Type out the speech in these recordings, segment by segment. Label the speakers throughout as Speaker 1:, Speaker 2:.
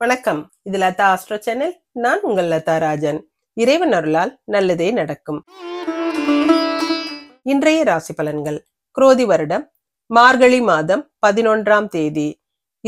Speaker 1: வணக்கம். இது Latha astro channel. நான் உங்கள் லதா ராஜன். இறைவன் அருளால் நல்லதே நடக்கும். இன்றைய ராசி பலன்கள். குரோதி வருடம் மார்கழி மாதம் 11ஆம் தேதி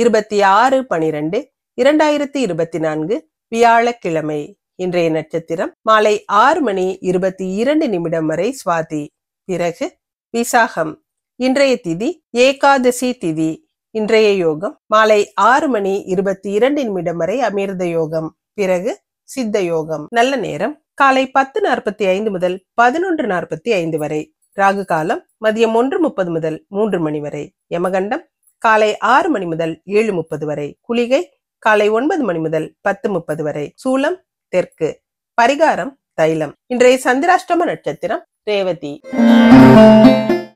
Speaker 1: 26/12/2024 வியாழக்கிழமை. இன்றைய நட்சத்திரம் மாலை 6:22 வரை சுவாதி, பிறகு விசாகம். இன்றைய திதி ஏகாதசி திதி. இன்றைய யோகம் மாலை 6:22 வரை அமிர்த யோகம், பிறகு சித்த யோகம். நல்ல நேரம் காலை 10:45 முதல் 11:45 வரை. ராகு காலம் மதியம் 1:30 முதல் 3 மணி வரை. யமகண்டம் காலை 6 மணி முதல் 7:30 வரை. குளிகை காலை 9 மணி முதல் 10:30 வரை. சூலம் தெற்கு. பரிகாரம் தைலம். இன்றைய சந்திராஷ்டம நட்சத்திரம் ரேவதி.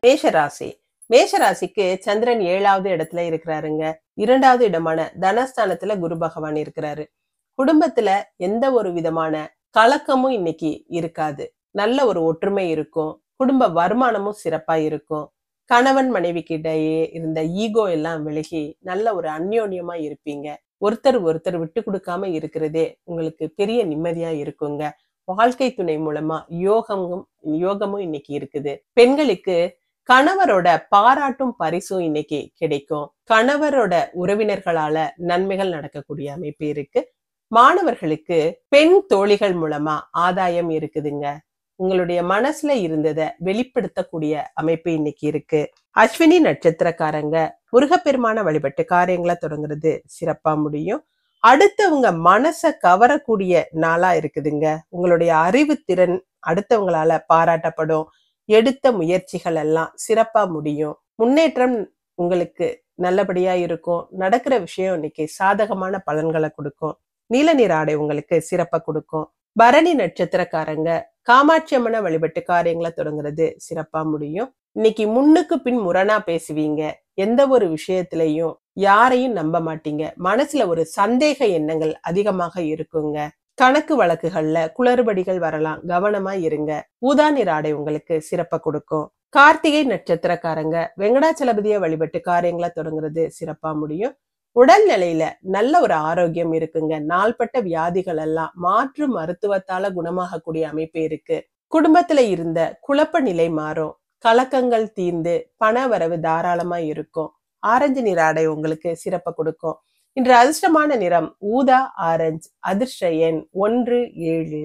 Speaker 1: மேஷராசி. மேஷராசிக்கு சந்திரன் 7வது இடத்துல இருக்கிறாருங்க. 2வது இடமான தனஸ்தானத்துல குரு பகவான் இருக்கிறாரு. குடும்பத்துல எந்த ஒரு விதமான கலக்கமும் இன்னைக்கு இருக்காது. நல்ல ஒரு ஒற்றுமை இருக்கும். குடும்ப வருமானமும் சிறப்பா இருக்கும். கணவன் மனைவிக்கு இடையே இருந்த ஈகோ எல்லாம் விலகி நல்ல ஒரு அந்யோன்யமா இருப்பீங்க. ஒருத்தர் விட்டு கொடுக்காம இருக்கிறதே உங்களுக்கு பெரிய நிம்மதியா இருக்குங்க. வாழ்க்கை துணை மூலமா யோகமும் இன்னைக்கு இருக்குது. பெண்களுக்கு கணவரோட பாராட்டும் பரிசும் இன்னைக்கு கிடைக்கும். கணவரோட உறவினர்களால நன்மைகள் நடக்கக்கூடிய அமைப்பு இருக்கு. மாணவர்களுக்கு பெண் தோழிகள் மூலமா ஆதாயம் இருக்குதுங்க. உங்களுடைய மனசுல இருந்ததை வெளிப்படுத்தக்கூடிய அமைப்பு இன்னைக்கு இருக்கு. அஸ்வினி நட்சத்திரக்காரங்க முருகப்பெருமான வழிபட்டு காரியங்களை தொடங்குறது சிறப்பா முடியும். அடுத்தவங்க மனசை கவரக்கூடிய நாளா இருக்குதுங்க. உங்களுடைய அறிவு திறன் அடுத்தவங்களால பாராட்டப்படும். எடுத்த முயற்சிகள் எல்லாம் சிறப்பா முடியும். முன்னேற்றம் உங்களுக்கு நல்லபடியா இருக்கும். நடக்கிற விஷயம் இன்னைக்கு சாதகமான பலன்களை கொடுக்கும். நீல நிற ஆடை உங்களுக்கு சிறப்பா கொடுக்கும். பரணி நட்சத்திரக்காரங்க காமாட்சி அம்மனை வழிபட்டு காரியங்களை தொடங்குறது சிறப்பா முடியும். இன்னைக்கு முன்னுக்கு பின் முரணா பேசுவீங்க. எந்த ஒரு விஷயத்திலையும் யாரையும் நம்ப மாட்டீங்க. மனசுல ஒரு சந்தேக எண்ணங்கள் அதிகமாக இருக்குங்க. கணக்கு வழக்குகள்ல குளறுபடிகள் வரலாம், கவனமா இருங்க. ஊதா நிற ஆடை உங்களுக்கு சிறப்பா கொடுக்கும். கார்த்திகை நட்சத்திரக்காரங்க வெங்கடாச்சலபதியை வழிபட்டு காரியங்களை தொடங்குறது சிறப்பா முடியும். உடல் நிலையில நல்ல ஒரு ஆரோக்கியம் இருக்குங்க. நாள்பட்ட வியாதிகள் எல்லாம் மாற்று மருத்துவத்தால குணமாகக்கூடிய அமைப்பு இருக்கு. குடும்பத்துல இருந்த குழப்ப நிலை மாறும். கலக்கங்கள் தீர்ந்து பண வரவு தாராளமா இருக்கும். ஆரஞ்சு நிற ஆடை உங்களுக்கு சிறப்பா கொடுக்கும். இன்று அதிர்ஷ்டமான நிறம் ஊதா ஆரஞ்சு. அதிர்ஷ்ட எண் 1, 7.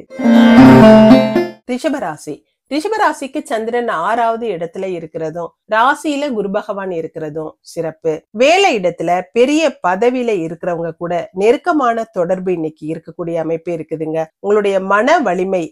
Speaker 1: ரிஷபராசி. ரிஷபராசிக்கு சந்திரன் 6வது இடத்துல இருக்கிறதும் ராசியில குரு பகவான் இருக்கிறதும் சிறப்பு. வேலை இடத்துல பெரிய பதவியில இருக்கிறவங்க கூட நெருக்கமான தொடர்பு இன்னைக்கு இருக்கக்கூடிய அமைப்பு இருக்குதுங்க. உங்களுடைய மன வலிமை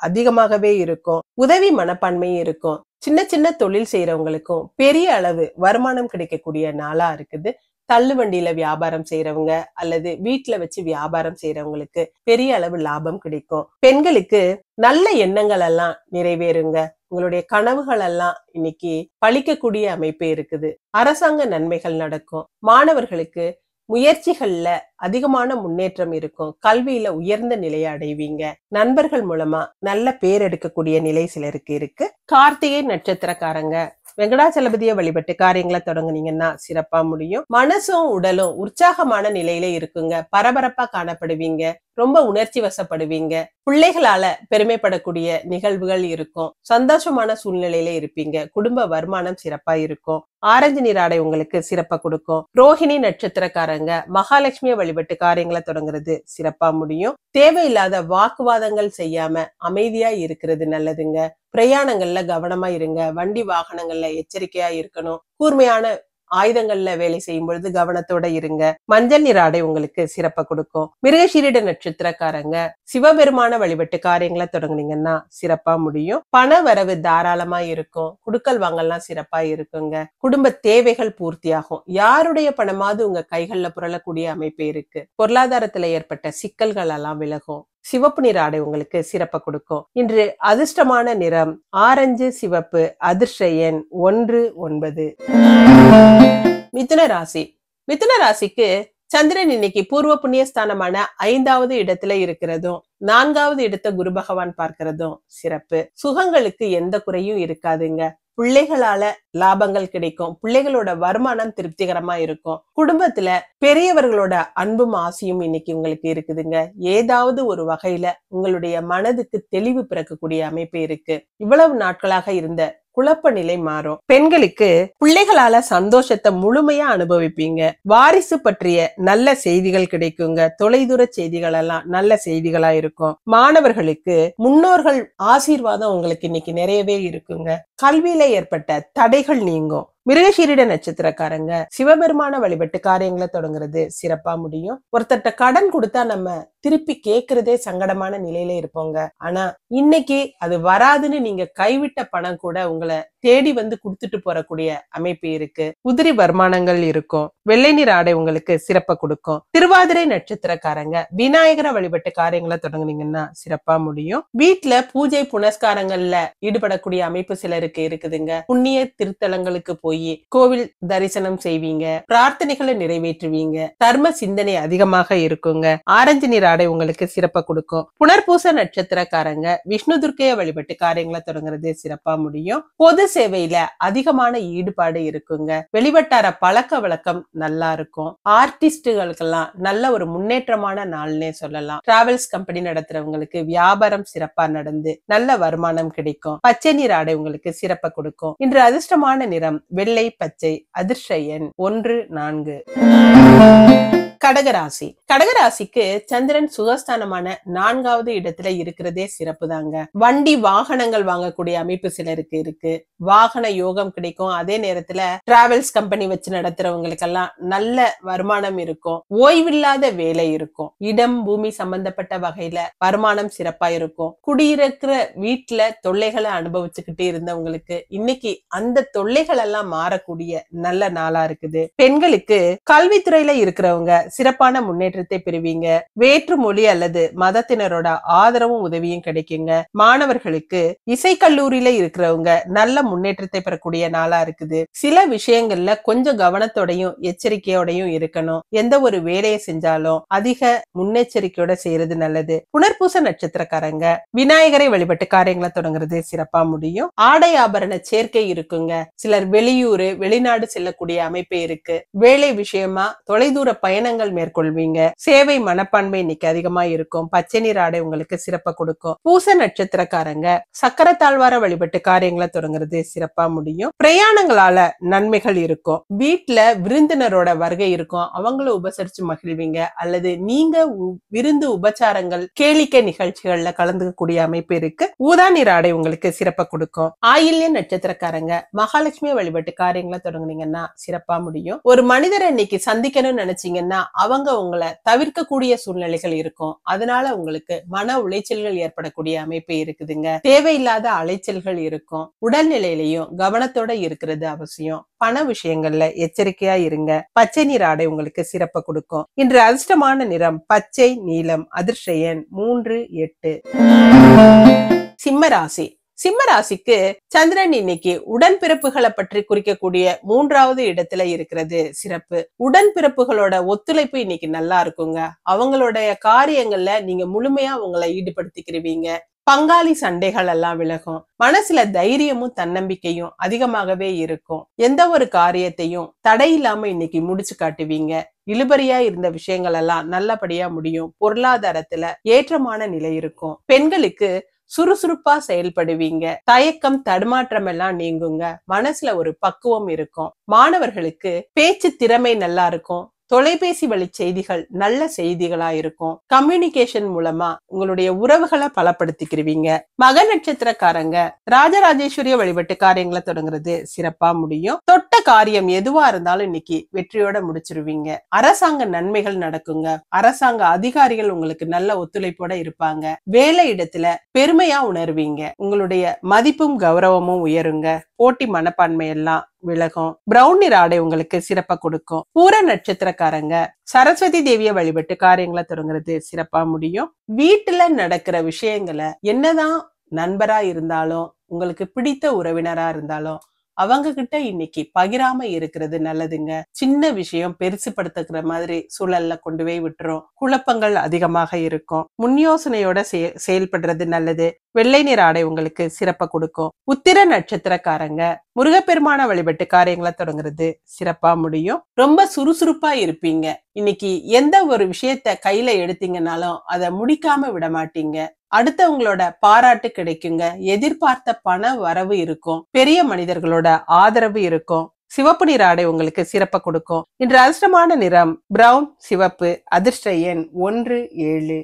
Speaker 1: அதிகமாகவே இருக்கும். உதவி மனப்பான்மையும் இருக்கும். சின்ன சின்ன தொழில் செய்யறவங்களுக்கும் பெரிய அளவு வருமானம் கிடைக்கக்கூடிய நாளா இருக்குது. தள்ளு வண்டியில வியாபாரம் செய்யறவங்க அல்லது வீட்டுல வச்சு வியாபாரம் செய்யறவங்களுக்கு பெரிய அளவு லாபம் கிடைக்கும். பெண்களுக்கு நல்ல எண்ணங்கள் எல்லாம் நிறைவேறுங்க. உங்களுடைய கனவுகள் எல்லாம் இன்னைக்கு பழிக்கக்கூடிய அமைப்பு இருக்குது. அரசாங்க நன்மைகள் நடக்கும். மாணவர்களுக்கு முயற்சிகள்ல அதிகமான முன்னேற்றம் இருக்கும். கல்வியில உயர்ந்த நிலையை அடைவீங்க. நண்பர்கள் மூலமா நல்ல பேர் எடுக்கக்கூடிய நிலை சிலருக்கு இருக்கு. கார்த்திகை நட்சத்திரக்காரங்க வெங்கடாச்சலபதியை வழிபட்டு காரியங்களை தொடங்குனீங்கன்னா சிறப்பா முடியும். மனசும் உடலும் உற்சாகமான நிலையில இருக்குங்க. பரபரப்பா காணப்படுவீங்க. ரொம்ப உணர்ச்சி வசப்படுவீங்க. பிள்ளைகளால பெருமைப்படக்கூடிய நிகழ்வுகள் இருக்கும். சந்தோஷமான சூழ்நிலையில இருப்பீங்க. குடும்ப வருமானம் சிறப்பா இருக்கும். ஆரஞ்சு நிற ஆடை உங்களுக்கு சிறப்பா கொடுக்கும். ரோஹிணி நட்சத்திரக்காரங்க மகாலட்சுமியை வழிபட்டு காரியங்களை தொடங்குறது சிறப்பா முடியும். தேவையில்லாத வாக்குவாதங்கள் செய்யாம அமைதியா இருக்கிறது நல்லதுங்க. பிரயாணங்கள்ல கவனமா இருங்க. வண்டி வாகனங்கள்ல எச்சரிக்கையா இருக்கணும். கூர்மையான ஆயுதங்கள்ல வேலை செய்யும் பொழுது கவனத்தோட இருங்க. மஞ்சள் நிற ஆடை உங்களுக்கு சிறப்பா கொடுக்கும். மிருகசீரிட நட்சத்திரக்காரங்க சிவபெருமான வழிபட்டு காரியங்களை தொடங்குனீங்கன்னா சிறப்பா முடியும். பண வரவு தாராளமா இருக்கும். குடுக்கல் வாங்கல்லாம் சிறப்பா இருக்குங்க. குடும்ப தேவைகள் பூர்த்தியாகும். யாருடைய பணமாவது உங்க கைகள்ல புரளக்கூடிய அமைப்பு இருக்கு. பொருளாதாரத்துல ஏற்பட்ட சிக்கல்கள் எல்லாம் விலகும். சிவப்பு நிற ஆடை உங்களுக்கு சிறப்பா கொடுக்கும். இன்று அதிர்ஷ்டமான நிறம் ஆரஞ்சு சிவப்பு. அதிர்ஷ்ட எண் 1, 9. மிதுன ராசி. மிதுன ராசிக்கு சந்திரன் இன்னைக்கு பூர்வ புண்ணியஸ்தானமான 5வது இடத்துல இருக்கிறதும் 4வது இடத்தை குரு பகவான் பார்க்கிறதும் சிறப்பு. சுகங்களுக்கு எந்த குறையும் இருக்காதுங்க. பிள்ளைகளால லாபங்கள் கிடைக்கும், பிள்ளைகளோட வருமானம் திருப்திகரமா இருக்கும், குடும்பத்துல பெரியவர்களோட அன்பும் ஆசையும் இன்னைக்கு உங்களுக்கு இருக்குதுங்க. ஏதாவது ஒரு வகையில உங்களுடைய மனதுக்கு தெளிவு பிறக்கக்கூடிய அமைப்பு இருக்கு. இவ்வளவு நாட்களாக இருந்த குழப்ப நிலை மாறும். பெண்களுக்கு பிள்ளைகளால சந்தோஷத்தை முழுமையா அனுபவிப்பீங்க. வாரிசு பற்றிய நல்ல செய்திகள் கிடைக்குங்க. தொலைதூர செய்திகள் எல்லாம் நல்ல செய்திகளா இருக்கும். மாணவர்களுக்கு முன்னோர்கள் ஆசீர்வாதம் உங்களுக்கு இன்னைக்கு நிறையவே இருக்குங்க. கல்வியில ஏற்பட்ட தடைகள் நீங்கும். மிருகசீரிட நட்சத்திரக்காரங்க சிவபெருமான வழிபட்டு காரியங்களை தொடங்குறது சிறப்பா முடியும். ஒருத்தட்ட கடன் கொடுத்தா நம்ம திருப்பி கேக்குறதே சங்கடமான நிலையில இருப்போங்க. ஆனா இன்னைக்கு அது வராதுன்னு நீங்க கைவிட்ட பணம் கூட உங்களை தேடி வந்து குடுத்துட்டு போறக்கூடிய அமைப்பு இருக்கு. உதிரி வருமானங்கள் இருக்கும். வெள்ளை நீர் ஆடை உங்களுக்கு சிறப்ப கொடுக்கும். திருவாதிரை நட்சத்திரக்காரங்க விநாயகரை வழிபட்டு காரியங்களை தொடங்குனீங்கன்னா சிறப்பா முடியும். வீட்டுல பூஜை புனஸ்காரங்கள்ல ஈடுபடக்கூடிய அமைப்பு சிலருக்கு இருக்குதுங்க. புண்ணிய திருத்தலங்களுக்கு போய் கோவில் தரிசனம் செய்வீங்க, பிரார்த்தனைகளை நிறைவேற்றுவீங்க, தர்ம சிந்தனை அதிகமாக இருக்குங்க. ஆரஞ்சு நீர் ஆடை உங்களுக்கு சிறப்ப கொடுக்கும். புனர்பூச நட்சத்திரக்காரங்க விஷ்ணு துர்க்கைய வழிபட்டு காரியங்களை தொடங்குறது சிறப்பா முடியும். பொது சேவையில அதிகமான ஈடுபாடு இருக்குங்க. வெளிவட்டார பழக்க வழக்கம் நல்லா இருக்கும். ஆர்டிஸ்டுகளுக்கெல்லாம் நல்ல ஒரு முன்னேற்றமான நாள்னே சொல்லலாம். டிராவல்ஸ் கம்பெனி நடத்துறவங்களுக்கு வியாபாரம் சிறப்பா நடந்து நல்ல வருமானம் கிடைக்கும். பச்சை நீர் ஆடை உங்களுக்கு சிறப்ப கொடுக்கும். இன்று அதிர்ஷ்டமான நிறம் வெள்ளை, பச்சை. அதிர்ஷ்ட எண் 1, 4. கடகராசி. கடகராசிக்கு சந்திரன் சுகஸ்தானமான 4வது இடத்துல இருக்கிறதே சிறப்பு தாங்க. வண்டி வாகனங்கள் வாங்கக்கூடிய அமைப்பு சிலருக்கு இருக்கு. வாகன யோகம் கிடைக்கும். அதே நேரத்துல டிராவல்ஸ் கம்பெனி வச்சு நடத்துறவங்களுக்கெல்லாம் நல்ல வருமானம் இருக்கும். ஓய்வில்லாத வேலை இருக்கும். இடம் பூமி சம்பந்தப்பட்ட வகையில வருமானம் சிறப்பா இருக்கும். குடியிருக்கிற வீட்டுல தொல்லைகளை அனுபவிச்சுக்கிட்டு இருந்தவங்களுக்கு இன்னைக்கு அந்த தொல்லைகள் எல்லாம் மாறக்கூடிய நல்ல நாளா இருக்குது. பெண்களுக்கு கல்வித்துறையில இருக்கிறவங்க சிறப்பான முன்னேற்றத்தை பெறுவீங்க. வேற்று மொழி அல்லது மதத்தினரோட ஆதரவும் உதவியும் கிடைக்குங்க. மாணவர்களுக்கு இசைக்கல்லூரியில இருக்கிறவங்க நல்ல முன்னேற்றத்தை பெறக்கூடிய நாளா இருக்குது. சில விஷயங்கள்ல கொஞ்சம் கவனத்தோடையும் எச்சரிக்கையோடையும் இருக்கணும். எந்த ஒரு வேலையை செஞ்சாலும் அதிக முன்னெச்சரிக்கையோட செய்யறது நல்லது. புனர்பூச நட்சத்திரக்காரங்க விநாயகரை வழிபட்டு காரியங்களை தொடங்குறது சிறப்பா முடியும். ஆடை ஆபரண சேர்க்கை இருக்குங்க. சிலர் வெளியூரு வெளிநாடு செல்லக்கூடிய அமைப்பு இருக்கு. வேலை விஷயமா தொலைதூர பயணங்கள் மேற்கொள்வீங்க. சேவை மனப்பான்மை இன்னைக்கு அதிகமா இருக்கும். பச்சை நீர் ஆடை உங்களுக்கு சிறப்ப கொடுக்கும். பூச நட்சத்திரக்காரங்க சக்கர தாழ்வார வழிபட்டு காரியங்களை தொடங்குறது சிறப்பா முடியும். பிரயாணங்களால நன்மைகள் இருக்கும். வீட்டுல விருந்தினரோட வருகை இருக்கும். அவங்கள உபசரிச்சு மகிழ்வீங்க. அல்லது நீங்க விருந்து உபச்சாரங்கள் கேளிக்கை நிகழ்ச்சிகள்ல கலந்துக்கக்கூடிய அமைப்பு இருக்கு. ஊதா நீர் ஆடை உங்களுக்கு சிறப்ப கொடுக்கும். ஆயில்ய நட்சத்திரக்காரங்க மகாலட்சுமி வழிபட்டு காரியங்களை தொடங்குனீங்கன்னா சிறப்பா முடியும். ஒரு மனிதரை இன்னைக்கு சந்திக்கணும்னு நினைச்சீங்கன்னா அவங்க உங்களை தவிர்க்கக்கூடிய சூழ்நிலைகள் இருக்கும். அதனால உங்களுக்கு மன உளைச்சல்கள் ஏற்படக்கூடிய அமைப்பு இருக்குதுங்க. தேவையில்லாத அலைச்சல்கள் இருக்கும். உடல்நிலையிலையும் கவனத்தோட இருக்கிறது அவசியம். பண விஷயங்கள்ல எச்சரிக்கையா இருங்க. பச்சை நீர் ஆடை உங்களுக்கு சிறப்ப கொடுக்கும். இன்று அதிர்ஷ்டமான நிறம் பச்சை, நீலம். அதிர்ஷ்ட எண் 3, 8. சிம்மராசி. சிம்மராசிக்கு சந்திரன் இன்னைக்கு உடன்பிறப்புகளை பற்றி குறிக்கக்கூடிய 3வது இடத்துல இருக்கிறது சிறப்பு. உடன்பிறப்புகளோட ஒத்துழைப்பு இன்னைக்கு நல்லா இருக்குங்க. அவங்களுடைய காரியங்கள்ல நீங்க முழுமையா உங்களை ஈடுபடுத்திக்கிறீங்க. பங்காளி சண்டைகள் எல்லாம் விலகும். மனசுல தைரியமும் தன்னம்பிக்கையும் அதிகமாகவே இருக்கும். எந்த ஒரு காரியத்தையும் தடையில்லாம இன்னைக்கு முடிச்சு காட்டுவீங்க. இழுபறியா இருந்த விஷயங்கள் எல்லாம் நல்லபடியா முடியும். பொருளாதாரத்துல ஏற்றமான நிலை இருக்கும். பெண்களுக்கு சுறுசுறுப்பா செயல்படுவீங்க. தயக்கம் தடுமாற்றம் எல்லாம் நீங்குங்க. மனசுல ஒரு பக்குவம் இருக்கும். மாணவர்களுக்கு பேச்சு திறமை நல்லா இருக்கும். தொலைபேசி வழி செய்திகள் நல்ல செய்திகளா இருக்கும். கம்யூனிகேஷன் மூலமா உங்களுடைய உறவுகளை பலப்படுத்திக்கிறீங்க. மக நட்சத்திரக்காரங்க ராஜராஜேஸ்வரிய வழிபட்டு காரியங்களை தொடங்குறது சிறப்பா முடியும். தொட்ட காரியம் எதுவா இருந்தாலும் இன்னைக்கு வெற்றியோட முடிச்சிருவீங்க. அரசாங்க நன்மைகள் நடக்குங்க. அரசாங்க அதிகாரிகள் உங்களுக்கு நல்ல ஒத்துழைப்போட இருப்பாங்க. வேலை இடத்துல பெருமையா உணர்வீங்க. உங்களுடைய மதிப்பும் கௌரவமும் உயருங்க. போட்டி மனப்பான்மை எல்லாம் விலகும். பிரவுன் நிற ஆடை உங்களுக்கு சிறப்பா கொடுக்கும். பூர நட்சத்திரக்காரங்க சரஸ்வதி தேவியை வழிபட்டு காரியங்களை தொடங்குறது சிறப்பா முடியும். வீட்டுல நடக்கிற விஷயங்களை என்னதான் நண்பரா இருந்தாலும் உங்களுக்கு பிடித்த உறவினரா இருந்தாலும் அவங்க கிட்ட இன்னைக்கு பகிராம இருக்கிறது நல்லதுங்க. சின்ன விஷயம் பெருசுபடுத்துக்கிற மாதிரி சூழல்ல கொண்டு போய் விட்டுரும். குழப்பங்கள் அதிகமாக இருக்கும். முன் யோசனையோட செயல்படுறது நல்லது. வெள்ளை நிற ஆடை உங்களுக்கு சிறப்பா கொடுக்கும். உத்திர நட்சத்திரக்காரங்க முருகப்பெருமான வழிபட்டு காரியங்களை தொடங்குறது சிறப்பா முடியும். ரொம்ப சுறுசுறுப்பா இருப்பீங்க. இன்னைக்கு எந்த ஒரு விஷயத்த கையில எடுத்தீங்கன்னாலும் அதை முடிக்காம விட மாட்டீங்க. அடுத்தவங்களோட பாராட்டு கிடைக்குங்க. எதிர்பார்த்த பண வரவு இருக்கும். பெரிய மனிதர்களோட ஆதரவு இருக்கும். சிவப்பு நிற ஆடை உங்களுக்கு சிறப்ப கொடுக்கும். இன்று அதிர்ஷ்டமான நிறம் பிரவுன் சிவப்பு. அதிர்ஷ்ட எண் 1 7.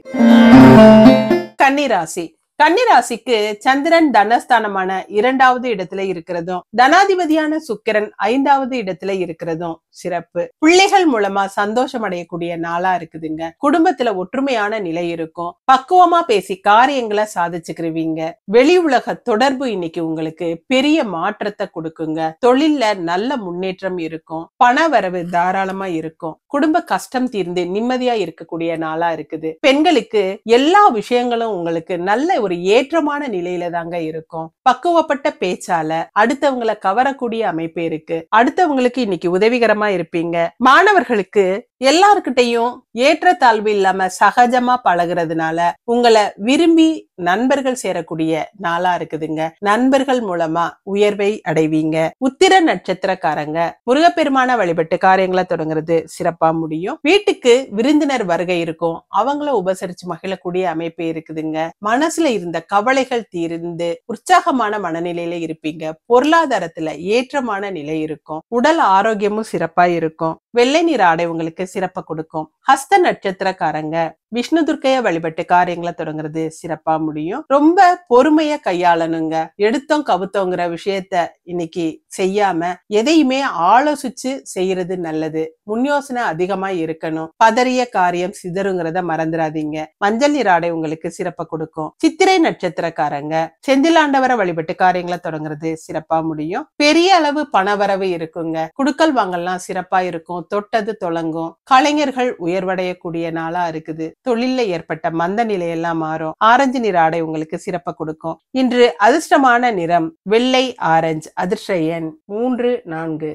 Speaker 1: கன்னிராசி. கன்னிராசிக்கு சந்திரன் தனஸ்தானமான 2வது இடத்துல இருக்கிறதும் தனாதிபதியான சுக்கிரன் 5வது இடத்துல இருக்கிறதும் சிறப்பு. பிள்ளைகள் மூலமா சந்தோஷம் அடையக்கூடிய நாளா இருக்குதுங்க. குடும்பத்துல ஒற்றுமையான நிலை இருக்கும். பக்குவமா பேசி காரியங்களை சாதிச்சுக்கிருவீங்க. வெளி உலக தொடர்பு இன்னைக்கு உங்களுக்கு பெரிய மாற்றத்தை கொடுக்குங்க. தொழில்ல நல்ல முன்னேற்றம் இருக்கும். பண வரவு தாராளமா இருக்கும். குடும்ப கஷ்டம் தீர்ந்து நிம்மதியா இருக்கக்கூடிய நாளா இருக்குது. பெண்களுக்கு எல்லா விஷயங்களும் உங்களுக்கு நல்ல ஒரு ஏற்றமான நிலையில தாங்க இருக்கும். பக்குவப்பட்ட பேச்சால அடுத்தவங்களை கவரக்கூடிய அமைப்பு இருக்கு. அடுத்தவங்களுக்கு இன்னைக்கு உதவிகரமா இருப்பீங்க. மாணவர்களுக்கு எல்லார்கிட்டையும் ஏற்றத்தாழ்வு இல்லாம சகஜமா பழகுறதுனால உங்களை விரும்பி நண்பர்கள் சேரக்கூடிய நாளா இருக்குதுங்க. நண்பர்கள் மூலமா உயர்வை அடைவீங்க. உத்திர நட்சத்திரக்காரங்க முருகப்பெருமான வழிபட்டு காரியங்களை தொடங்குறது சிறப்பா முடியும். வீட்டுக்கு விருந்தினர் வருகை இருக்கும். அவங்கள உபசரிச்சு மகிழக்கூடிய அமைப்பு இருக்குதுங்க. மனசுல இருந்த கவலைகள் தீர்ந்து உற்சாகமான மனநிலையில இருப்பீங்க. பொருளாதாரத்துல ஏற்றமான நிலை இருக்கும். உடல் ஆரோக்கியமும் சிறப்பா இருக்கும். வெள்ளை நிற ஆடை உங்களுக்கு சிறப்பா கொடுக்கும். ஹஸ்த நட்சத்திரக்காரங்க விஷ்ணு துர்க்கைய வழிபட்டு காரியங்களை தொடங்குறது சிறப்பா முடியும். ரொம்ப பொறுமைய கையாளணுங்க. எடுத்தோம் கவுத்தோங்கிற விஷயத்த இன்னைக்கு செய்யாம எதையுமே ஆலோசிச்சு செய்யறது நல்லது. முன் யோசனை அதிகமா இருக்கணும். பதறிய காரியம் சிதறுங்கிறத மறந்துடாதீங்க. மஞ்சள் நிற ஆடை உங்களுக்கு சிறப்பா கொடுக்கும். சித்திரை நட்சத்திரக்காரங்க செந்திலாண்டவரை வழிபட்டு காரியங்களை தொடங்குறது சிறப்பா முடியும். பெரிய அளவு பணவரவு இருக்குங்க. குடுக்கல் வாங்கல்லாம் சிறப்பா இருக்கும். தொட்டது தொடங்கும். கலைஞர்கள் உயர்வடையக்கூடிய நாளா இருக்குது. தொழில ஏற்பட்ட மந்த நிலையெல்லாம் மாறும். ஆரஞ்சு நிற ஆடை உங்களுக்கு சிறப்பா கொடுக்கும். இன்று அதிர்ஷ்டமான நிறம் வெள்ளை ஆரஞ்சு. அதிர்ஷ்ட எண் 3 4.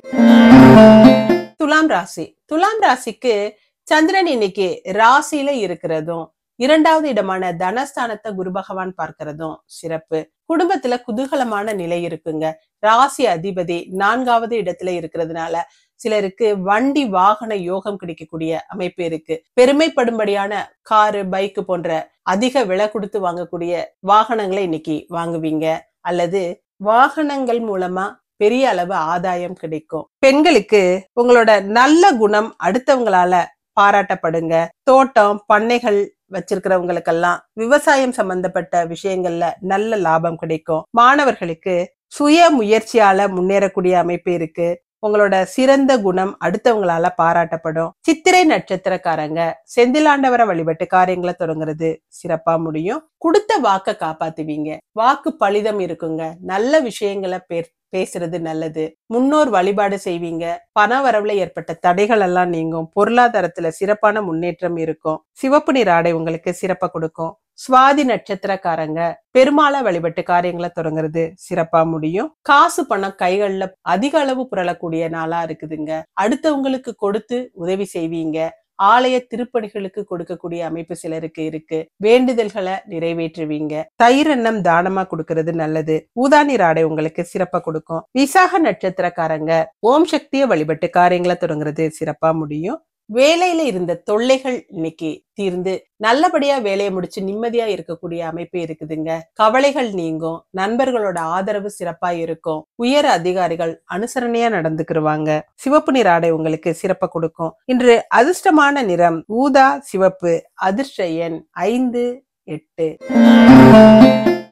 Speaker 1: துலாம் ராசி. துலாம் ராசிக்கு சந்திரன் இன்னைக்கு ராசியில இருக்கிறதும் 2வது இடமான தனஸ்தானத்தை குரு பகவான் பார்க்கிறதும் சிறப்பு. குடும்பத்துல குதூகலமான நிலை இருக்குங்க. ராசி அதிபதி 4வது இடத்துல இருக்கிறதுனால சிலருக்கு வண்டி வாகன யோகம் கிடைக்கக்கூடிய அமைப்பு இருக்கு. பெருமைப்படும்படியான காரு பைக்கு போன்ற அதிக விலை கொடுத்து வாங்கக்கூடிய வாகனங்களை இன்னைக்கு வாங்குவீங்க. அல்லது வாகனங்கள் மூலமா பெரிய அளவு ஆதாயம் கிடைக்கும். பெண்களுக்கு உங்களோட நல்ல குணம் அடுத்தவங்களால பாராட்டப்படுங்க. தோட்டம் பண்ணைகள் வச்சிருக்கிறவங்களுக்கெல்லாம் விவசாயம் சம்பந்தப்பட்ட விஷயங்கள்ல நல்ல லாபம் கிடைக்கும். மாணவர்களுக்கு சுய முயற்சியால முன்னேறக்கூடிய அமைப்பு இருக்கு. உங்களோட சிறந்த குணம் அடுத்தவங்களால பாராட்டப்படும். சித்திரை நட்சத்திரக்காரங்க செந்திலாண்டவரை வழிபட்டு காரியங்களை தொடங்குறது சிறப்பா முடியும். கொடுத்த வாக்க காப்பாத்துவீங்க. வாக்கு பலிதம் இருக்குங்க. நல்ல விஷயங்களை பேசுறது நல்லது. முன்னோர் வழிபாடு செய்வீங்க. பண வரவுல ஏற்பட்ட தடைகள் எல்லாம் நீங்கும். பொருளாதாரத்துல சிறப்பான முன்னேற்றம் இருக்கும். சிவப்பு நிற ஆடை உங்களுக்கு சிறப்பா கொடுக்கும். சுவாதி நட்சத்திரக்காரங்க பெருமாளை வழிபட்டு காரியங்களை தொடங்குறது சிறப்பா முடியும். காசு பணம் கைகள்ல அதிக அளவு புரளக்கூடிய நாளா இருக்குதுங்க. அடுத்தவங்களுக்கு கொடுத்து உதவி செய்வீங்க. ஆலய திருப்பணிகளுக்கு கொடுக்கக்கூடிய அமைப்பு சிலருக்கு இருக்கு. வேண்டுதல்களை நிறைவேற்றுவீங்க. தயிர் எண்ணம் தானமா கொடுக்கறது நல்லது. ஊதா நிற ஆடை உங்களுக்கு சிறப்பா கொடுக்கும். விசாக நட்சத்திரக்காரங்க ஓம் சக்தியை வழிபட்டு காரியங்களை தொடங்குறது சிறப்பா முடியும். வேலையில இருந்த தொல்லைகள் இன்னைக்கு தீர்ந்து நல்லபடியா வேலையை முடிச்சு நிம்மதியா இருக்கக்கூடிய அமைப்பு இருக்குதுங்க. கவலைகள் நீங்கும். நண்பர்களோட ஆதரவு சிறப்பா இருக்கும். உயர் அதிகாரிகள் அனுசரணையா நடந்துக்கிருவாங்க. சிவப்பு நிற ஆடை உங்களுக்கு சிறப்பா கொடுக்கும். இன்று அதிர்ஷ்டமான நிறம் ஊதா சிவப்பு. அதிர்ஷ்ட எண் 5 8.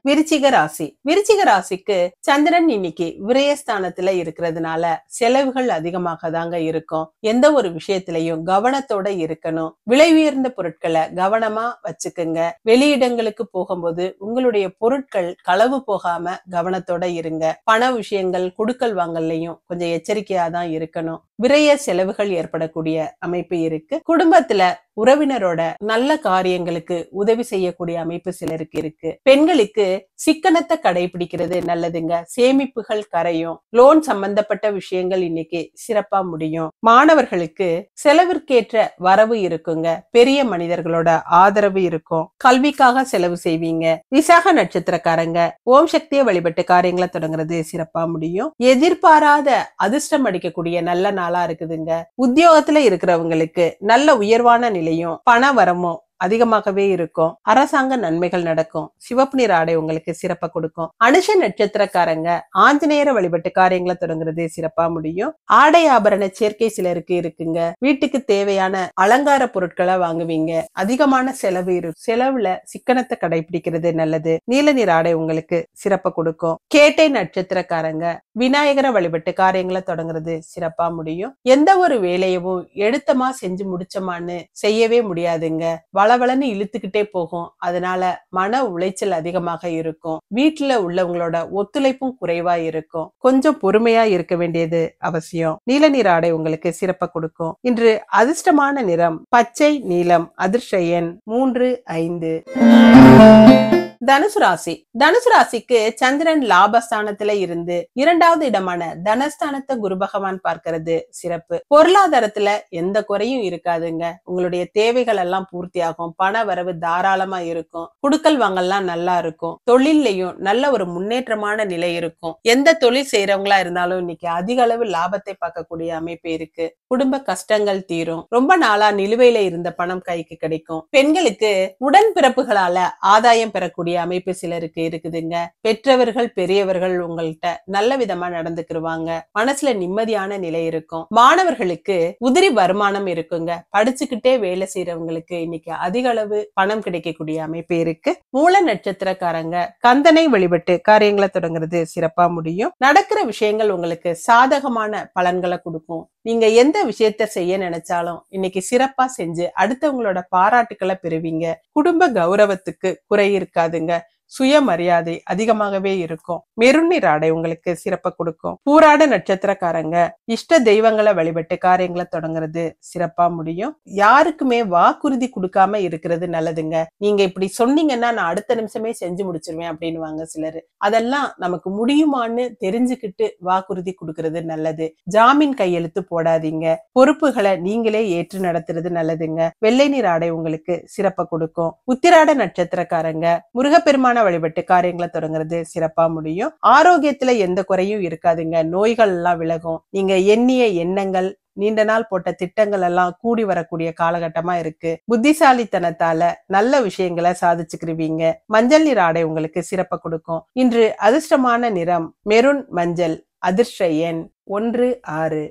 Speaker 1: விருச்சிக ராசி. விருச்சிக ராசிக்கு சந்திரன் இன்னைக்கு விரயஸ்தானத்துல இருக்கிறதுனால செலவுகள் அதிகமாக தாங்க இருக்கும். எந்த ஒரு விஷயத்திலையும் கவனத்தோட இருக்கணும். விலை உயர்ந்த பொருட்களை கவனமா வச்சுக்குங்க. வெளியிடங்களுக்கு போகும்போது உங்களுடைய பொருட்கள் களவு போகாம கவனத்தோட இருங்க. பண விஷயங்கள் கொடுக்கல் வாங்கல்லையும் கொஞ்சம் எச்சரிக்கையா தான் இருக்கணும். விரய செலவுகள் ஏற்படக்கூடிய அமைப்பு இருக்கு. குடும்பத்துல உறவினரோட நல்ல காரியங்களுக்கு உதவி செய்யக்கூடிய அமைப்பு சிலருக்கு இருக்கு. பெண்களுக்கு சிக்கனத்தை கடைபிடிக்கிறது நல்லதுங்க. சேமிப்புகள் கரையும். லோன் சம்பந்தப்பட்ட விஷயங்கள் இன்னைக்கு சிறப்பா முடியும். மாணவர்களுக்கு செலவிற்கேற்ற வரவு இருக்குங்க. பெரிய மனிதர்களோட ஆதரவு இருக்கும். கல்விக்காக செலவு செய்வீங்க. விசாக நட்சத்திரக்காரங்க ஓம் சக்தியை வழிபட்டு காரியங்களை தொடங்குறது சிறப்பா முடியும். எதிர்பாராத அதிர்ஷ்டம் அடிக்கக்கூடிய நல்ல நாளா இருக்குதுங்க. உத்தியோகத்துல இருக்கிறவங்களுக்கு நல்ல உயர்வான நிலையும் பண வரமும் அதிகமாகவே இருக்கும். அரசாங்க நன்மைகள் நடக்கும். சிவப்பு நிற ஆடை உங்களுக்கு சிறப்பா கொடுக்கும். அனுஷ நட்சத்திரக்காரங்க ஆஞ்சநேயரை வழிபட்டு காரியங்களை தொடங்குறது சிறப்பா முடியும். ஆடை ஆபரண சேர்க்கை சிலருக்கு இருக்குங்க. வீட்டுக்கு தேவையான அலங்கார பொருட்களை வாங்குவீங்க. அதிகமான செலவு இருக்கும். செலவுல சிக்கனத்தை கடைபிடிக்கிறது நல்லது. நீல நிற ஆடை உங்களுக்கு சிறப்பா கொடுக்கும். கேட்டை நட்சத்திரக்காரங்க விநாயகரை வழிபட்டு காரியங்களை தொடங்குறது சிறப்பா முடியும். எந்த ஒரு வேலையவும் எடுத்தமா செஞ்சு முடிச்சமான்னு செய்யவே முடியாதுங்க. வளவளன்னு இழுத்துக்கிட்டே போகும். அதனால மன உளைச்சல் அதிகமாக இருக்கும். வீட்டுல உள்ளவங்களோட ஒத்துழைப்பும் குறைவா இருக்கும். கொஞ்சம் பொறுமையா இருக்க வேண்டியது அவசியம். நீல நிற ஆடை உங்களுக்கு சிறப்பா கொடுக்கும். இன்று அதிர்ஷ்டமான நிறம் பச்சை நீலம். அதிர்ஷ்ட எண் 3, 5. தனுசு ராசி. தனுசு ராசிக்கு சந்திரன் லாபஸ்தானத்துல இருந்து 2வது இடமான தனஸ்தானத்தை குரு பகவான் பார்க்கிறது சிறப்பு. பொருளாதாரத்துல எந்த குறையும் இருக்காதுங்க. உங்களுடைய தேவைகள் எல்லாம் பூர்த்தி ஆகும். பண வரவு தாராளமா இருக்கும். குடுக்கல் வாங்கல்லாம் நல்லா இருக்கும். தொழிலையும் நல்ல ஒரு முன்னேற்றமான நிலை இருக்கும். எந்த தொழில் செய்யறவங்களா இருந்தாலும் இன்னைக்கு அதிக அளவு லாபத்தை பார்க்கக்கூடிய அமைப்பு இருக்கு. குடும்ப கஷ்டங்கள் தீரும். ரொம்ப நாளா நிலுவையில இருந்த பணம் கைக்கு கிடைக்கும். பெண்களுக்கு உடன்பிறப்புகளால ஆதாயம் பெறக்கூடிய அமைப்பு சிலருக்கு இருக்குதுங்க. பெற்றவர்கள் பெரியவர்கள் உங்கள்கிட்ட நல்ல விதமா நடந்துக்குருவாங்க. மனசுல நிம்மதியான நிலை இருக்கும். மாணவர்களுக்கு உதிரி வருமானம் இருக்குங்க. படிச்சுக்கிட்டே வேலை செய்யறவங்களுக்கு இன்னைக்கு அதிக அளவு பணம் கிடைக்கக்கூடிய அமைப்பு இருக்கு. மூல நட்சத்திரக்காரங்க கந்தனை வழிபட்டு காரியங்களை தொடங்குறது சிறப்பா முடியும். நடக்கிற விஷயங்கள் உங்களுக்கு சாதகமான பலன்களை கொடுக்கும். நீங்க எந்த விஷயத்த செய்ய நினைச்சாலும் இன்னைக்கு சிறப்பா செஞ்சு அடுத்தவங்களோட பாராட்டுக்களை பெறுவீங்க. குடும்ப கௌரவத்துக்கு குறை இருக்காதுங்க. சுயமரியாதை அதிகமாகவே இருக்கும். மெருன் நிற ஆடை உங்களுக்கு சிறப்பா கொடுக்கும். பூராட நட்சத்திரக்காரங்க இஷ்ட தெய்வங்களை வழிபட்டு காரியங்களை தொடங்குறது சிறப்பா முடியும். யாருக்குமே வாக்குறுதி கொடுக்காம இருக்கிறது நல்லதுங்க. நீங்க இப்படி சொன்னீங்கன்னா நான் அடுத்த நிமிஷமே செஞ்சு முடிச்சிருவேன் அப்படின்னு வாங்க சிலரு. அதெல்லாம் நமக்கு முடியுமான்னு தெரிஞ்சுக்கிட்டு வாக்குறுதி கொடுக்கறது நல்லது. ஜாமீன் கையெழுத்து போடாதீங்க. பொறுப்புகளை நீங்களே ஏற்று நடத்துறது நல்லதுங்க. வெள்ளை நிற ஆடை உங்களுக்கு சிறப்பா கொடுக்கும். உத்திராட நட்சத்திரக்காரங்க முருகப்பெருமான வழிபட்டு காரியங்களை தொடங்குறது சிறப்பா முடியும். ஆரோக்கியத்துல எந்த குறையும் இருக்காதுங்க. நோய்கள் எல்லாம் விலகும். நீங்க எண்ணிய எண்ணங்கள் நீண்ட நாள் போட்ட திட்டங்கள் எல்லாம் கூடி வரக்கூடிய காலகட்டமா இருக்கு. புத்திசாலித்தனத்தால நல்ல விஷயங்களை சாதிச்சுக்கிருவீங்க. மஞ்சள் நிற ஆடை உங்களுக்கு சிறப்பா கொடுக்கும். இன்று அதிர்ஷ்டமான நிறம் மெருன் மஞ்சள். அதிர்ஷ்ட எண் 1, 6.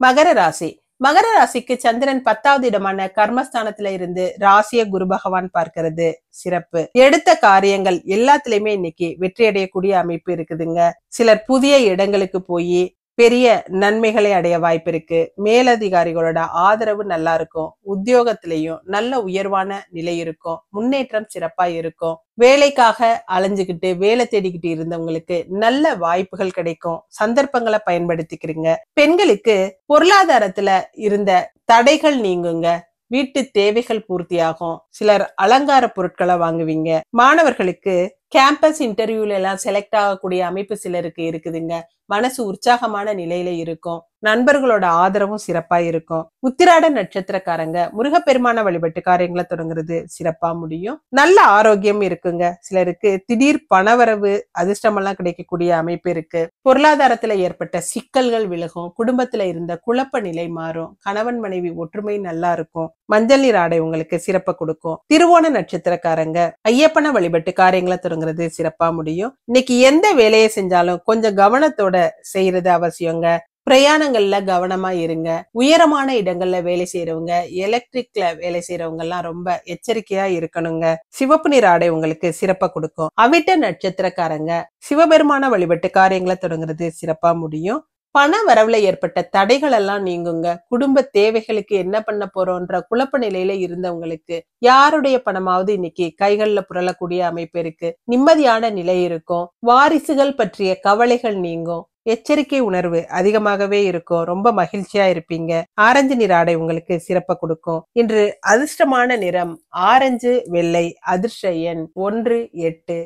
Speaker 1: மகர ராசி. மகர ராசிக்கு சந்திரன் 10வது இடமான கர்மஸ்தானத்துல இருந்து ராசிய குரு பகவான் பார்க்கிறது சிறப்பு. எடுத்த காரியங்கள் எல்லாத்துலயுமே இன்னைக்கு வெற்றி அடையக்கூடிய அமைப்பு இருக்குதுங்க. சிலர் புதிய இடங்களுக்கு போய் பெரிய நன்மைகளை அடைய வாய்ப்பு இருக்கு. மேலதிகாரிகளோட ஆதரவு நல்லா இருக்கும். உத்தியோகத்திலையும் நல்ல உயர்வான நிலை இருக்கும். முன்னேற்றம் சிறப்பா இருக்கும். வேலைக்காக அலைஞ்சுக்கிட்டு வேலை தேடிக்கிட்டு இருந்தவங்களுக்கு நல்ல வாய்ப்புகள் கிடைக்கும். சந்தர்ப்பங்களை பயன்படுத்திக்கிறீங்க. பெண்களுக்கு பொருளாதாரத்துல இருந்த தடைகள் நீங்குங்க. வீட்டு தேவைகள் பூர்த்தியாகும். சிலர் அலங்கார பொருட்களை வாங்குவீங்க. மாணவர்களுக்கு கேம்பஸ் இன்டர்வியூல எல்லாம் செலக்ட் ஆகக்கூடிய அமைப்பு சிலருக்கு இருக்குதுங்க. மனசு உற்சாகமான நிலையில இருக்கும். நண்பர்களோட ஆதரவும் சிறப்பா இருக்கும். உத்திராட நட்சத்திரக்காரங்க முருகப்பெருமான வழிபட்டு காரியங்களை தொடங்குறது சிறப்பா முடியும். நல்ல ஆரோக்கியம் இருக்குங்க. சிலருக்கு திடீர் பணவரவு அதிர்ஷ்டமெல்லாம் கிடைக்கக்கூடிய அமைப்பு இருக்கு. பொருளாதாரத்துல ஏற்பட்ட சிக்கல்கள் விலகும். குடும்பத்துல இருந்த குழப்ப நிலை மாறும். கணவன் மனைவி ஒற்றுமை நல்லா இருக்கும். மஞ்சள் நீர் ஆடை உங்களுக்கு சிறப்பா கொடுக்கும். திருவோண நட்சத்திரக்காரங்க ஐயப்பனை வழிபட்டு காரியங்களை தொடங்குறது சிறப்பா முடியும். இன்னைக்கு எந்த வேலையை செஞ்சாலும் கொஞ்சம் கவனத்தோட செய்யறது அவசியங்க. பிரயாணங்கள்ல கவனமா இருங்க. உயரமான இடங்கள்ல வேலை செய்யறவங்க, எலக்ட்ரிக்ல வேலை செய்யறவங்க எல்லாம் ரொம்ப எச்சரிக்கையா இருக்கணுங்க. சிவப்பு நிற ஆடை உங்களுக்கு சிறப்பா கொடுக்கும். அவிட்ட நட்சத்திரக்காரங்க சிவபெருமான வழிபட்டு காரியங்களை தொடங்குறது சிறப்பா முடியும். பண வரவுல ஏற்பட்ட தடைகள் எல்லாம் நீங்குங்க. குடும்ப தேவைகளுக்கு என்ன பண்ண போறோம்ன்ற குழப்ப நிலையில இருந்தவங்களுக்கு யாருடைய பணமாவது இன்னைக்கு கைகள்ல புரளக்கூடிய அமைப்பு இருக்கு. நிம்மதியான நிலை இருக்கும். வாரிசுகள் பற்றிய கவலைகள் நீங்கும். எச்சரிக்கை உணர்வு அதிகமாகவே இருக்கும். ரொம்ப மகிழ்ச்சியா இருப்பீங்க. ஆரஞ்சு நிற ஆடை உங்களுக்கு சிறப்ப கொடுக்கும். இன்று அதிர்ஷ்டமான நிறம் ஆரஞ்சு, வெள்ளை. அதிர்ஷ்ட எண் 1, 8.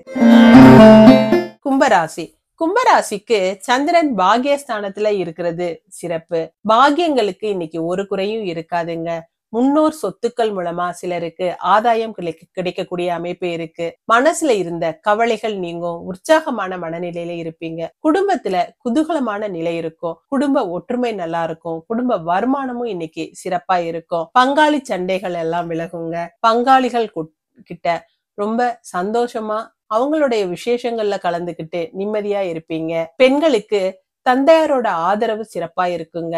Speaker 1: கும்பராசி. கும்பராசிக்கு சந்திரன் பாகியஸ்தானத்துல இருக்கிறது சிறப்பு. பாகியங்களுக்கு இன்னைக்கு ஒரு குறையும் இருக்காதுங்க. முன்னோர் சொத்துக்கள் மூலமா சிலருக்கு ஆதாயம் கிடைக்கக்கூடிய அமைப்பு இருக்கு. மனசுல இருந்த கவலைகள் நீங்கும். உற்சாகமான மனநிலையில இருப்பீங்க. குடும்பத்துல குதூகலமான நிலை இருக்கும். குடும்ப ஒற்றுமை நல்லா இருக்கும். குடும்ப வருமானமும் இன்னைக்கு சிறப்பா இருக்கும். பங்காளி சண்டைகள் எல்லாம் விலகுங்க. பங்காளிகள் கிட்ட ரொம்ப சந்தோஷமா அவங்களுடைய விசேஷங்கள்ல கலந்துகிட்டு நிம்மதியா இருப்பீங்க. பெண்களுக்கு தந்தையாரோட ஆதரவு சிறப்பா இருக்குங்க.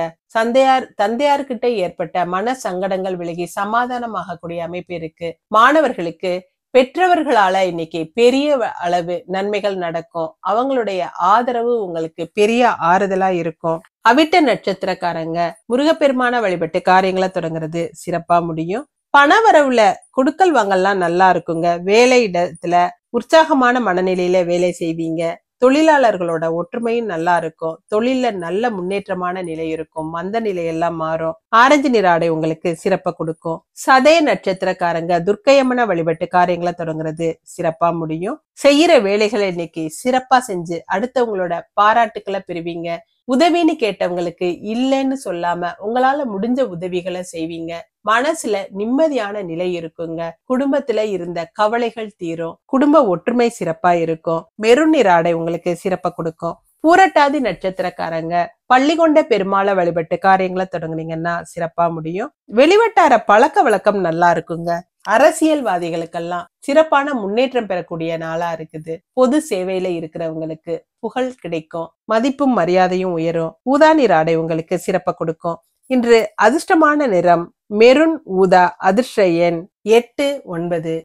Speaker 1: தந்தையார்கிட்ட ஏற்பட்ட மன சங்கடங்கள் விலகி சமாதானமாகக்கூடிய அமைப்பு இருக்கு. மாணவர்களுக்கு பெற்றவர்களால இன்னைக்கு பெரிய அளவு நன்மைகள் நடக்கும். அவங்களுடைய ஆதரவு உங்களுக்கு பெரிய ஆறுதலா இருக்கும். அவிட்ட நட்சத்திரக்காரங்க முருகப்பெருமான வழிபட்டு காரியங்களை தொடங்குறது சிறப்பா முடியும். பணவரவுல கொடுக்கல் வாங்கல்லாம் நல்லா இருக்குங்க. வேலை இடத்துல உற்சாகமான மனநிலையில வேலை செய்வீங்க. தொழிலாளர்களோட ஒற்றுமையும் நல்லா இருக்கும். தொழில நல்ல முன்னேற்றமான நிலை இருக்கும். மந்த நிலையெல்லாம் மாறும். ஆரஞ்சு நிற ஆடை உங்களுக்கு சிறப்ப கொடுக்கும். சதய நட்சத்திரக்காரங்க துர்க்கையம்மன வழிபட்டு காரியங்களை தொடங்குறது சிறப்பா முடியும். செய்யற வேலைகளை இன்னைக்கு சிறப்பா செஞ்சு அடுத்தவங்களோட பாராட்டுக்களை பெறுவீங்க. உதவின்னு கேட்டவங்களுக்கு இல்லைன்னு சொல்லாம உங்களால முடிஞ்ச உதவிகளை செய்வீங்க. மனசுல நிம்மதியான நிலை இருக்குங்க. குடும்பத்துல இருந்த கவலைகள் தீரும். குடும்ப ஒற்றுமை சிறப்பா இருக்கும். மெருன் நிற ஆடை உங்களுக்கு சிறப்ப கொடுக்கும். பூரட்டாதி நட்சத்திரக்காரங்க பள்ளிகொண்ட பெருமாளை வழிபட்டு காரியங்களை தொடங்குனீங்கன்னா சிறப்பா முடியும். வெளிவட்டார பழக்க வழக்கம் நல்லா இருக்குங்க. அரசியல்வாதிகளுக்கெல்லாம் சிறப்பான முன்னேற்றம் பெறக்கூடிய நாளா இருக்குது. பொது சேவையில இருக்கிறவங்களுக்கு புகழ் கிடைக்கும். மதிப்பும் மரியாதையும் உயரும். ஊதா நிற ஆடை உங்களுக்கு சிறப்ப கொடுக்கும். இன்று அதிர்ஷ்டமான நிறம் மெருன் ஊதா. அதிர்ஷ்ட எண் 8, 9.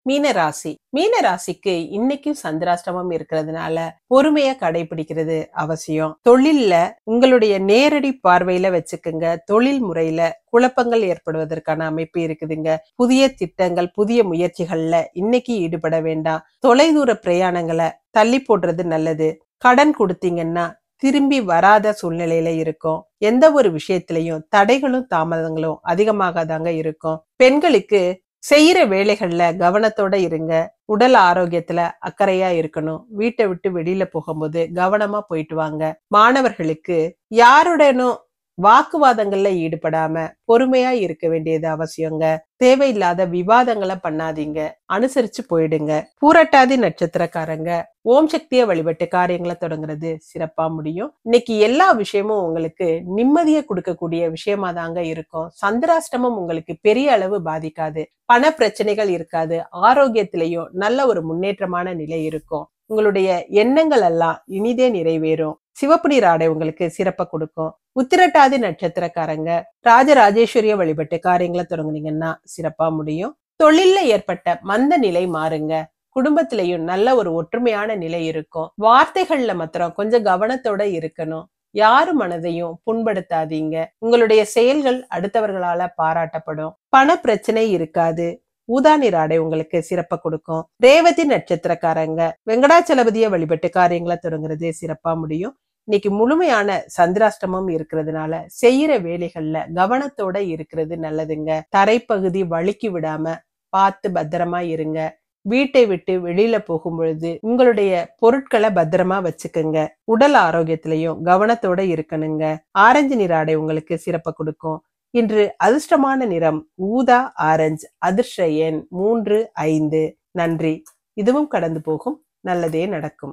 Speaker 1: மீனராசி. மீனராசிக்கு இன்னைக்கும் சந்திராஷ்டமம் இருக்கிறதுனால பொறுமையா கடைபிடிக்கிறது அவசியம். தொழில்ல உங்களுடைய நேரடி பார்வையில வச்சுக்குங்க. தொழில் முறையில குழப்பங்கள் ஏற்படுவதற்கான அமைப்பு இருக்குதுங்க. புதிய திட்டங்கள் புதிய முயற்சிகள்ல இன்னைக்கு ஈடுபட வேண்டாம். தொலைதூர பிரயாணங்களை தள்ளி போடுறது நல்லது. கடன் கொடுத்தீங்கன்னா திரும்பி வராத சூழ்நிலையில இருக்கும். எந்த ஒரு விஷயத்திலையும் தடைகளும் தாமதங்களும் அதிகமாக தாங்க இருக்கும். பெண்களுக்கு செய்யற வேலைகள்ல கவனத்தோட இருங்க. உடல் ஆரோக்கியத்துல அக்கறையா இருக்கணும். வீட்டை விட்டு வெளியில போகும்போது கவனமா போயிட்டு வாங்க. மாணவர்களுக்கு யாருடனும் வாக்குவாதங்கள்ல ஈடுபடாம பொறுமையா இருக்க வேண்டியது அவசியங்க. தேவையில்லாத விவாதங்களை பண்ணாதீங்க. அனுசரிச்சு போயிடுங்க. பூரட்டாதி நட்சத்திரக்காரங்க ஓம் சக்தியை வழிபட்டு காரியங்களை தொடங்குறது சிறப்பா முடியும். இன்னைக்கு எல்லா விஷயமும் உங்களுக்கு நிம்மதியை கொடுக்கக்கூடிய விஷயமா தாங்க இருக்கும். சந்திராஷ்டமம் உங்களுக்கு பெரிய அளவு பாதிக்காது. பண பிரச்சனைகள் இருக்காது. ஆரோக்கியத்திலையும் நல்ல ஒரு முன்னேற்றமான நிலை இருக்கும். உங்களுடைய எண்ணங்கள் எல்லாம் இனிதே நிறைவேறும். சிவப்பு நீர் ஆடை உங்களுக்கு சிறப்ப கொடுக்கும். உத்திரட்டாதி நட்சத்திரக்காரங்க ராஜராஜேஸ்வரிய வழிபட்டு காரியங்களை தொடங்குனீங்கன்னா சிறப்பா முடியும். தொழில்ல ஏற்பட்ட மந்த நிலை மாறுங்க. குடும்பத்திலையும் நல்ல ஒரு ஒற்றுமையான நிலை இருக்கும். வார்த்தைகள்ல மாத்திரம் கொஞ்சம் கவனத்தோட இருக்கணும். யாரு மனதையும் புண்படுத்தாதீங்க. உங்களுடைய செயல்கள் அடுத்தவர்களால பாராட்டப்படும். பண பிரச்சனை இருக்காது. ஊதா நிற ஆடை உங்களுக்கு சிறப்ப கொடுக்கும். ரேவதி நட்சத்திரக்காரங்க வெங்கடாச்சலபதிய வழிபட்டு காரியங்களை தொடங்குறது சிறப்பா முடியும். இன்னைக்கு முழுமையான சந்திராஷ்டமம் இருக்கிறதுனால செய்யற வேலைகள்ல கவனத்தோட இருக்கிறது நல்லதுங்க. தரைப்பகுதி வழுக்கி விடாம பார்த்து பத்திரமா இருங்க. வீட்டை விட்டு வெளியில போகும் பொழுது உங்களுடைய பொருட்களை பத்திரமா வச்சுக்கோங்க. உடல் ஆரோக்கியத்திலையும் கவனத்தோட இருக்கணுங்க. ஆரஞ்சு நிற ஆடை உங்களுக்கு சிறப்ப கொடுக்கும். இன்று அதிர்ஷ்டமான நிறம் ஊதா ஆரஞ்சு. அதிர்ஷ்ட எண் 3, 5. நன்றி. இதுவும் கடந்து போகும். நல்லதே நடக்கும்.